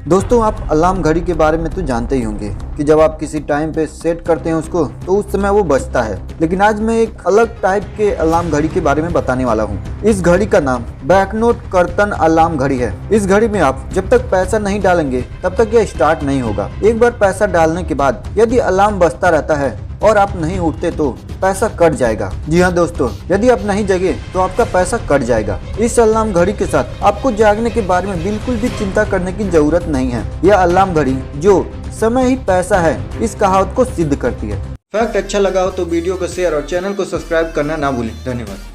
दोस्तों, आप अलार्म घड़ी के बारे में तो जानते ही होंगे कि जब आप किसी टाइम पे सेट करते हैं उसको तो उस समय वो बजता है। लेकिन आज मैं एक अलग टाइप के अलार्म घड़ी के बारे में बताने वाला हूँ। इस घड़ी का नाम बैंकनोट कर्तन अलार्म घड़ी है। इस घड़ी में आप जब तक पैसा नहीं डालेंगे तब तक यह स्टार्ट नहीं होगा। एक बार पैसा डालने के बाद यदि अलार्म बजता रहता है और आप नहीं उठते तो पैसा कट जाएगा। जी हाँ दोस्तों, यदि आप नहीं जगे तो आपका पैसा कट जाएगा। इस अलार्म घड़ी के साथ आपको जागने के बारे में बिल्कुल भी चिंता करने की जरूरत नहीं है। यह अलार्म घड़ी जो समय ही पैसा है, इस कहावत को सिद्ध करती है। फैक्ट अच्छा लगा हो तो वीडियो को शेयर और चैनल को सब्सक्राइब करना ना भूलें। धन्यवाद।